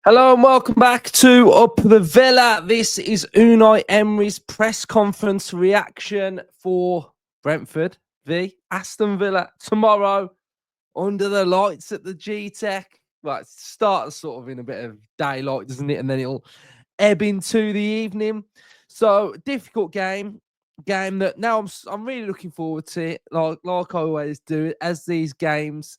Hello and welcome back to Up the Villa. This is Unai Emery's press conference reaction for Brentford v Aston Villa tomorrow under the lights at the G-Tech. Well, it starts sort of in a bit of daylight, doesn't it? And then it'll ebb into the evening. So difficult game that now I'm really looking forward to it, like I always do, as these games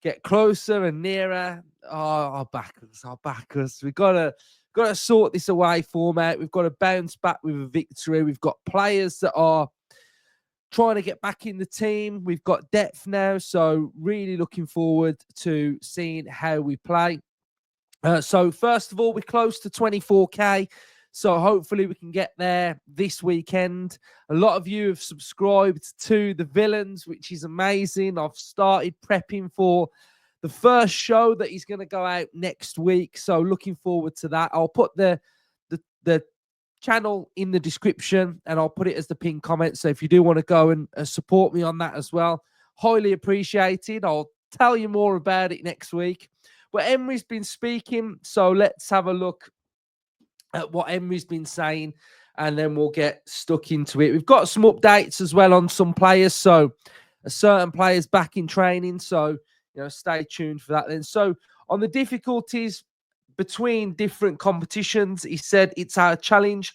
get closer and nearer. Oh, our backers. We've got to sort this away format. We've got to bounce back with a victory. We've got players that are trying to get back in the team. We've got depth now, so really looking forward to seeing how we play. So first of all, we're close to 24k. So hopefully we can get there this weekend. A lot of you have subscribed to the Villans, which is amazing. I've started prepping for the first show that is going to go out next week. So looking forward to that. I'll put the channel in the description and I'll put it as the pinned comment. So if you do want to go and support me on that as well, highly appreciated. I'll tell you more about it next week. But Emery's been speaking, so let's have a look at what Emery's been saying, and then we'll get stuck into it. We've got some updates as well on some players, so certain players back in training, so stay tuned for that then. So on the difficulties between different competitions, he said it's our challenge.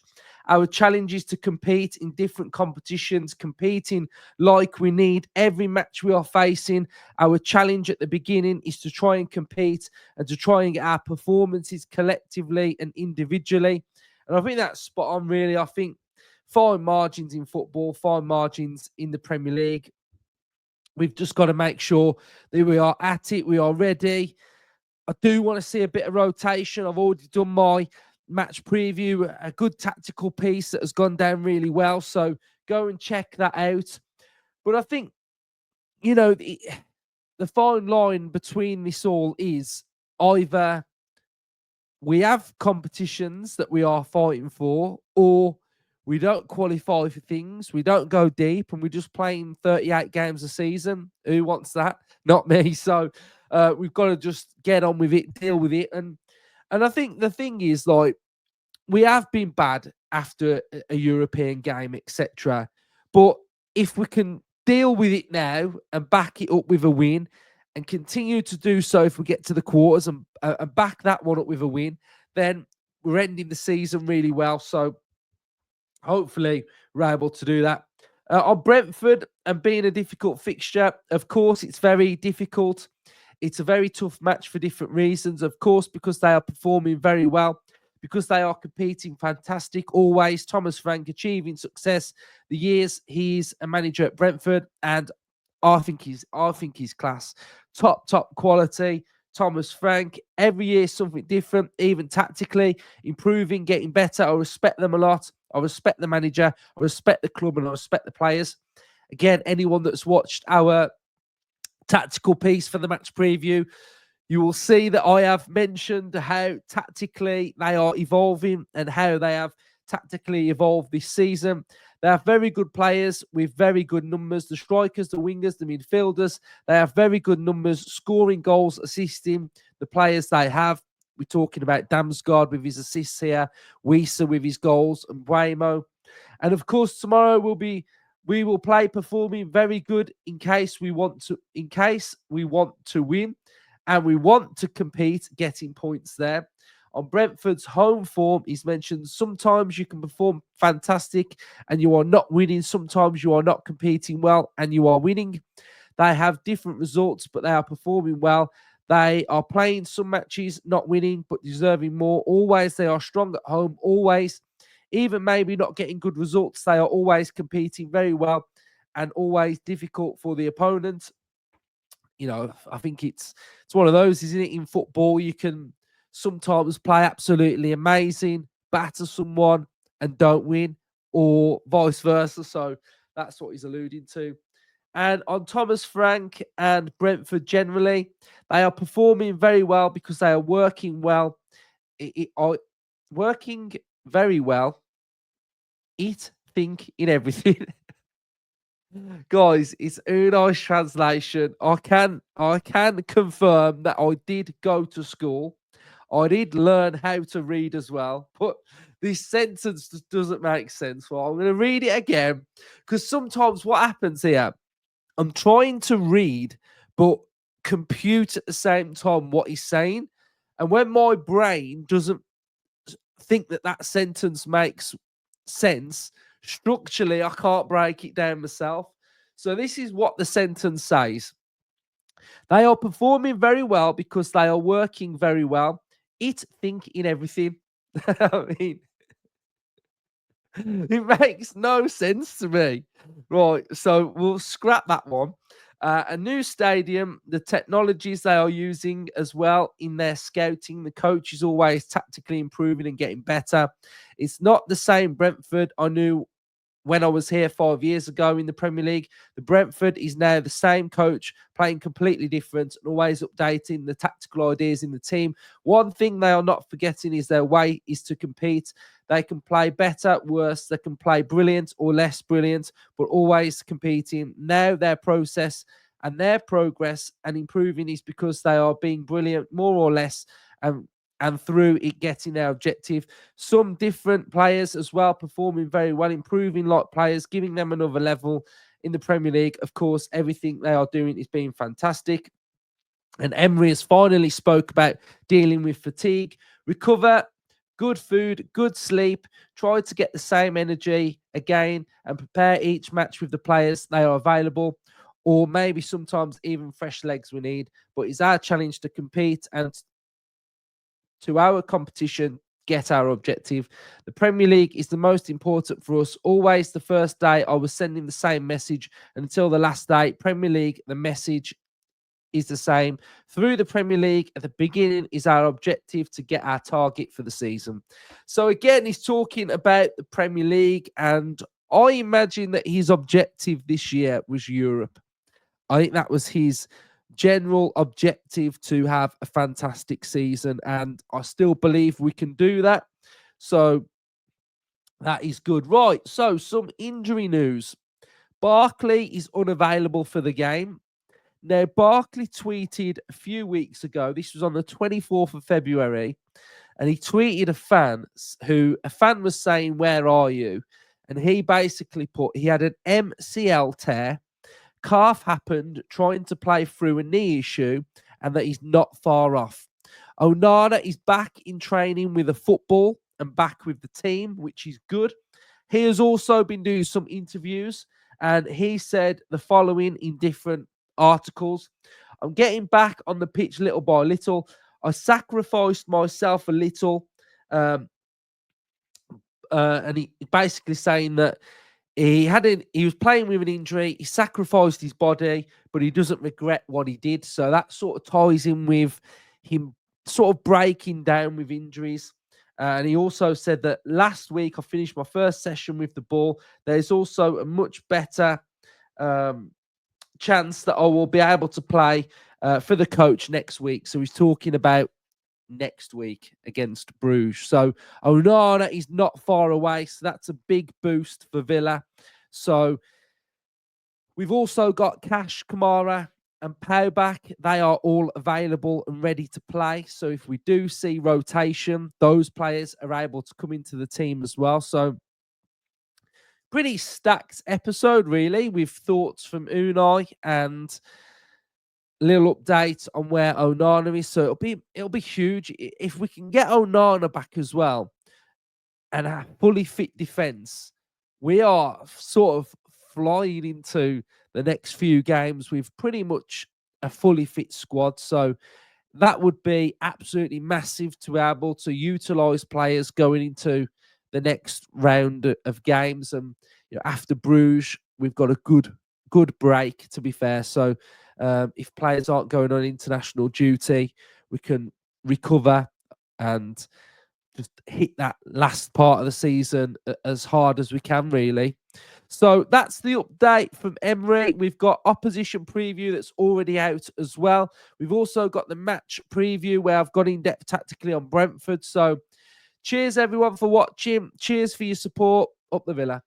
Our challenge is to compete in different competitions, competing like we need every match we are facing. Our challenge at the beginning is to try and compete and to try and get our performances collectively and individually. And I think that's spot on, really. I think fine margins in football, fine margins in the Premier League. We've just got to make sure that we are at it, we are ready. I do want to see a bit of rotation. I've already done my match preview, a good tactical piece that has gone down really well. So go and check that out. But I think, the fine line between this all is either we have competitions that we are fighting for, or we don't qualify for things. We don't go deep, and we're just playing 38 games a season. Who wants that? Not me. So we've got to just get on with it, deal with it. And I think the thing is, like, we have been bad after a European game, etc. But if we can deal with it now and back it up with a win and continue to do so if we get to the quarters and back that one up with a win, then we're ending the season really well. So hopefully we're able to do that. On Brentford and being a difficult fixture, of course, it's very difficult. It's a very tough match for different reasons. Of course, because they are performing very well, because they are competing fantastic always. Thomas Frank achieving success the years he's a manager at Brentford, and I think he's class. Top quality. Thomas Frank, every year something different, even tactically, improving, getting better. I respect them a lot. I respect the manager, I respect the club, and I respect the players. Again, anyone that's watched our tactical piece for the match preview, you will see that I have mentioned how tactically they are evolving and how they have tactically evolved this season. They have very good players with very good numbers. The strikers, the wingers, the midfielders, they have very good numbers, scoring goals, assisting the players they have. We're talking about Damsgaard with his assists here, Wieser with his goals, and Bramo. And of course, tomorrow we will play performing very good in case we want to win. And we want to compete, getting points there. On Brentford's home form, he's mentioned sometimes you can perform fantastic and you are not winning. Sometimes you are not competing well and you are winning. They have different results, but they are performing well. They are playing some matches, not winning, but deserving more. Always, they are strong at home. Always, even maybe not getting good results, they are always competing very well and always difficult for the opponent. I think it's one of those, isn't it? In football, you can sometimes play absolutely amazing, batter someone and don't win, or vice versa. So that's what he's alluding to. And on Thomas Frank and Brentford generally, they are performing very well because they are working well. Working very well. Think in everything. Guys, it's Unai's translation. I can confirm that I did go to school. I did learn how to read as well, but this sentence just doesn't make sense. Well, I'm going to read it again because sometimes what happens here, I'm trying to read, but compute at the same time what he's saying. And when my brain doesn't think that that sentence makes sense, structurally, I can't break it down myself. So this is what the sentence says. They are performing very well because they are working very well. It think in everything. I mean, it makes no sense to me. Right, so we'll scrap that one. A new stadium, the technologies they are using as well in their scouting. The coach is always tactically improving and getting better. It's not the same Brentford I knew when I was here 5 years ago in the Premier League. The Brentford is now the same coach, playing completely different and always updating the tactical ideas in the team. One thing they are not forgetting is their way is to compete. They can play better, worse. They can play brilliant or less brilliant, but always competing. Now their process and their progress and improving is because they are being brilliant, more or less, and through it getting their objective. Some different players as well performing very well, improving like players, giving them another level in the Premier League. Of course, everything they are doing is being fantastic. And Emery has finally spoke about dealing with fatigue, recover, good food, good sleep, try to get the same energy again and prepare each match with the players they are available, or maybe sometimes even fresh legs we need. But it's our challenge to compete and to our competition, get our objective. The Premier League is the most important for us. Always the first day I was sending the same message until the last day. Premier League, the message is the same. Through the Premier League at the beginning is our objective to get our target for the season. So again, he's talking about the Premier League, and I imagine that his objective this year was Europe. I think that was his general objective, to have a fantastic season, and I still believe we can do that. So that is good. Right, so some injury news. Barkley is unavailable for the game. Now, Barkley tweeted a few weeks ago, this was on the 24th of February, and he tweeted a fan was saying, "Where are you?" And he basically put, he had an MCL tear, calf happened, trying to play through a knee issue, and that he's not far off. Onana is back in training with a football and back with the team, which is good. He has also been doing some interviews, and he said the following in different articles: "I'm getting back on the pitch little by little. I sacrificed myself a little." And he basically saying that he was playing with an injury. He sacrificed his body, but he doesn't regret what he did. So that sort of ties in with him sort of breaking down with injuries. And he also said that last week I finished my first session with the ball. There's also a much better chance that I will be able to play for the coach next week. So he's talking about next week against Bruges. So Onana is not far away. So that's a big boost for Villa. So we've also got Cash, Kamara, and Pau back. They are all available and ready to play. So if we do see rotation, those players are able to come into the team as well. So pretty stacked episode, really, with thoughts from Unai and little update on where Onana is. So it'll be huge if we can get Onana back as well and a fully fit defense. We are sort of flying into the next few games with pretty much a fully fit squad. So that would be absolutely massive to be able to utilize players going into the next round of games. And after Bruges, we've got a good break, to be fair. So if players aren't going on international duty, we can recover and just hit that last part of the season as hard as we can, really. So that's the update from Emery. We've got opposition preview that's already out as well. We've also got the match preview where I've gone in depth tactically on Brentford. So cheers everyone for watching. Cheers for your support. Up the Villa.